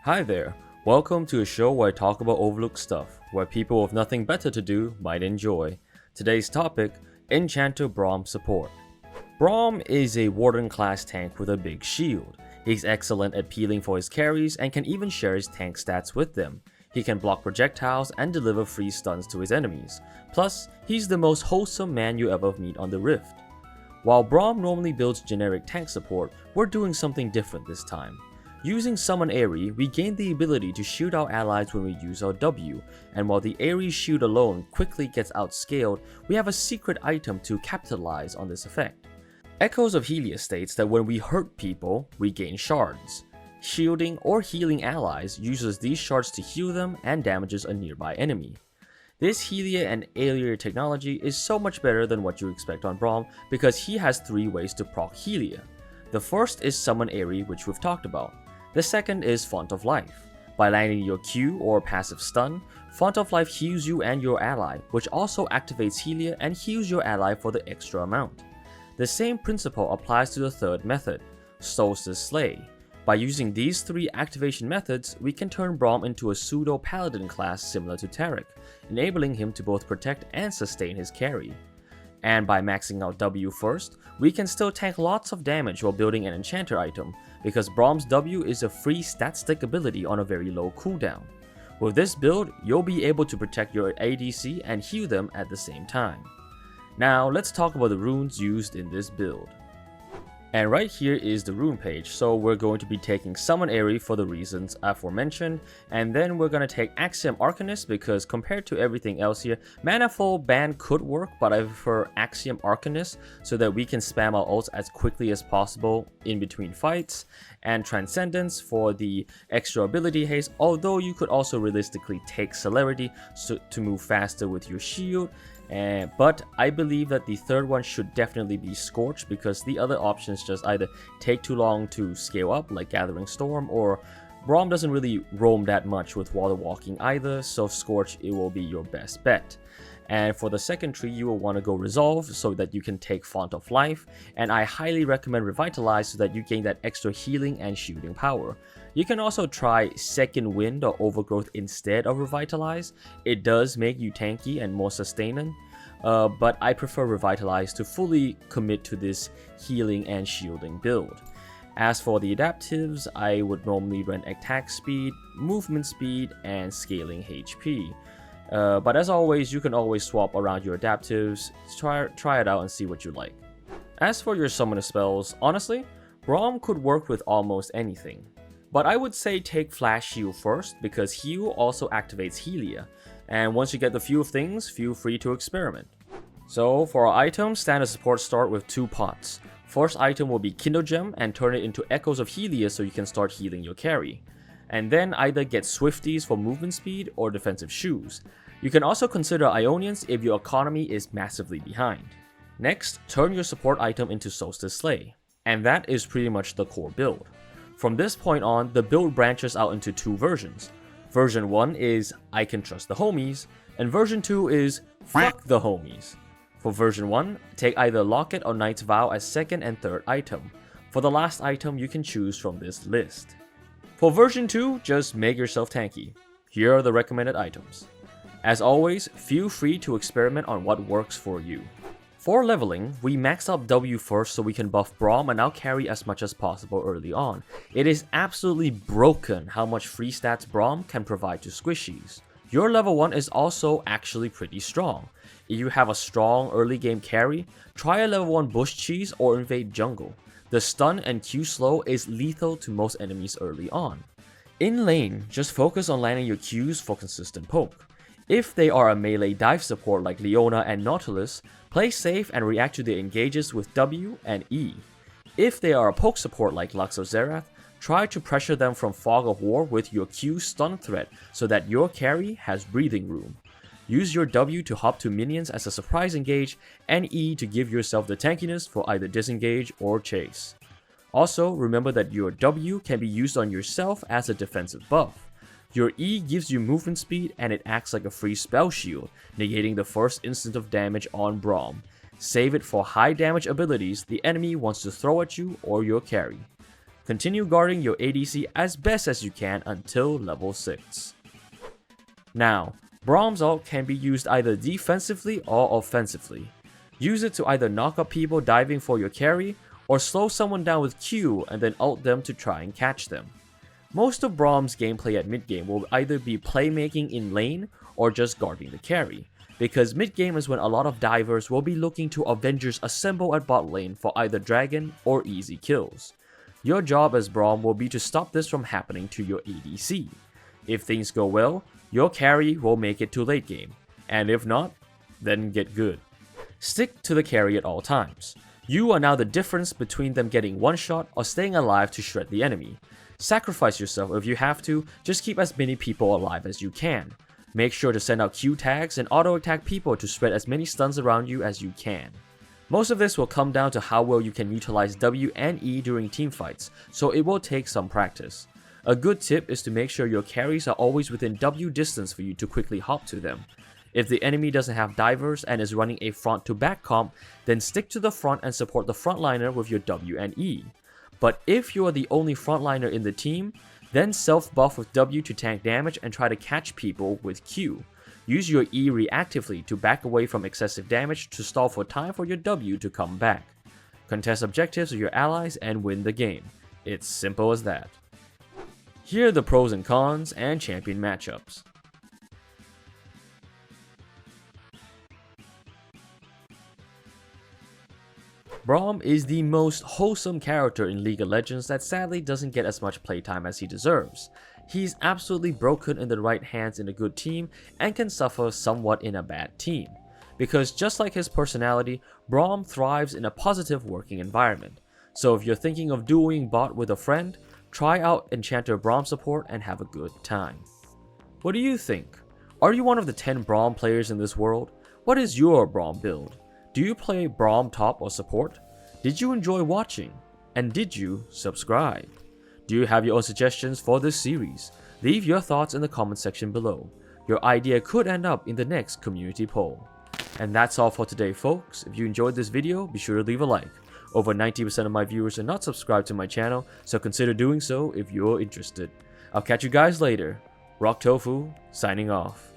Hi there, welcome to a show where I talk about overlooked stuff, where people with nothing better to do might enjoy. Today's topic, Enchanter Braum support. Braum is a Warden class tank with a big shield. He's excellent at peeling for his carries and can even share his tank stats with them. He can block projectiles and deliver free stuns to his enemies. Plus, he's the most wholesome man you ever meet on the Rift. While Braum normally builds generic tank support, we're doing something different this time. Using Summon Aerie, we gain the ability to shield our allies when we use our W, and while the Aerie shield alone quickly gets outscaled, we have a secret item to capitalize on this effect. Echoes of Helia states that when we hurt people, we gain shards. Shielding or healing allies uses these shards to heal them and damages a nearby enemy. This Helia and Aerie technology is so much better than what you expect on Braum because he has 3 ways to proc Helia. The first is Summon Aerie, which we've talked about. The second is Font of Life. By landing your Q or passive stun, Font of Life heals you and your ally, which also activates Helia and heals your ally for the extra amount. The same principle applies to the third method, Solstice Slay. By using these 3 activation methods, we can turn Braum into a pseudo-paladin class similar to Taric, enabling him to both protect and sustain his carry. And by maxing out W first, we can still tank lots of damage while building an enchanter item, because Braum's W is a free stat stick ability on a very low cooldown. With this build, you'll be able to protect your ADC and heal them at the same time. Now let's talk about the runes used in this build. And right here is the rune page, so we're going to be taking Summon Aerie for the reasons aforementioned, and then we're going to take Axiom Arcanist because compared to everything else here, Manifold Ban could work, but I prefer Axiom Arcanist so that we can spam our ults as quickly as possible in between fights, and Transcendence for the extra ability haste, although you could also realistically take Celerity to move faster with your shield. But I believe that the third one should definitely be Scorch because the other options just either take too long to scale up like Gathering Storm, or Braum doesn't really roam that much with Water Walking either, so Scorch it will be your best bet. And for the second tree, you will want to go Resolve so that you can take Font of Life, and I highly recommend Revitalize so that you gain that extra healing and shielding power. You can also try Second Wind or Overgrowth instead of Revitalize. It does make you tanky and more sustaining, but I prefer Revitalize to fully commit to this healing and shielding build. As for the adaptives, I would normally run attack speed, movement speed, and scaling HP. But as always, you can always swap around your adaptives, try it out and see what you like. As for your summoner spells, honestly, Braum could work with almost anything. But I would say take Flash Heal first because Heal also activates Helia, and once you get the few things, feel free to experiment. So for our items, standard support start with 2 pots. First item will be Kindle Gem and turn it into Echoes of Helia so you can start healing your carry. And then either get Swifties for movement speed or defensive shoes. You can also consider Ionians if your economy is massively behind. Next, turn your support item into Solstice Slay. And that is pretty much the core build. From this point on, the build branches out into 2 versions. Version 1 is I can trust the homies, and version 2 is fuck the homies. For version 1, take either Locket or Knight's Vow as second and third item. For the last item, you can choose from this list. For version 2, just make yourself tanky. Here are the recommended items. As always, feel free to experiment on what works for you. For leveling, we max up W first so we can buff Braum and now carry as much as possible early on. It is absolutely broken how much free stats Braum can provide to squishies. Your level 1 is also actually pretty strong. If you have a strong early game carry, try a level 1 bush cheese or invade jungle. The stun and Q slow is lethal to most enemies early on. In lane, just focus on landing your Qs for consistent poke. If they are a melee dive support like Leona and Nautilus, play safe and react to the engages with W and E. If they are a poke support like Lux or Xerath, try to pressure them from Fog of War with your Q stun threat so that your carry has breathing room. Use your W to hop to minions as a surprise engage, and E to give yourself the tankiness for either disengage or chase. Also, remember that your W can be used on yourself as a defensive buff. Your E gives you movement speed and it acts like a free spell shield, negating the first instant of damage on Braum. Save it for high damage abilities the enemy wants to throw at you or your carry. Continue guarding your ADC as best as you can until level 6. Now, Braum's ult can be used either defensively or offensively. Use it to either knock up people diving for your carry, or slow someone down with Q and then ult them to try and catch them. Most of Braum's gameplay at mid game will either be playmaking in lane or just guarding the carry, because mid game is when a lot of divers will be looking to Avengers assemble at bot lane for either dragon or easy kills. Your job as Braum will be to stop this from happening to your ADC. If things go well, your carry will make it to late game, and if not, then get good. Stick to the carry at all times. You are now the difference between them getting one shot or staying alive to shred the enemy. Sacrifice yourself if you have to, just keep as many people alive as you can. Make sure to send out Q tags and auto attack people to spread as many stuns around you as you can. Most of this will come down to how well you can utilize W and E during teamfights, so it will take some practice. A good tip is to make sure your carries are always within W distance for you to quickly hop to them. If the enemy doesn't have divers and is running a front to back comp, then stick to the front and support the frontliner with your W and E. But if you are the only frontliner in the team, then self-buff with W to tank damage and try to catch people with Q. Use your E reactively to back away from excessive damage to stall for time for your W to come back. Contest objectives with your allies and win the game. It's simple as that. Here are the pros and cons and champion matchups. Braum is the most wholesome character in League of Legends that sadly doesn't get as much playtime as he deserves. He's absolutely broken in the right hands in a good team and can suffer somewhat in a bad team. Because just like his personality, Braum thrives in a positive working environment. So if you're thinking of duoing bot with a friend, try out Enchanter Braum support and have a good time. What do you think? Are you one of the 10 Braum players in this world? What is your Braum build? Do you play Braum top or support? Did you enjoy watching? And did you subscribe? Do you have your own suggestions for this series? Leave your thoughts in the comment section below. Your idea could end up in the next community poll. And that's all for today, folks. If you enjoyed this video, be sure to leave a like. Over 90% of my viewers are not subscribed to my channel, so consider doing so if you're interested. I'll catch you guys later. Rock Tofu, signing off.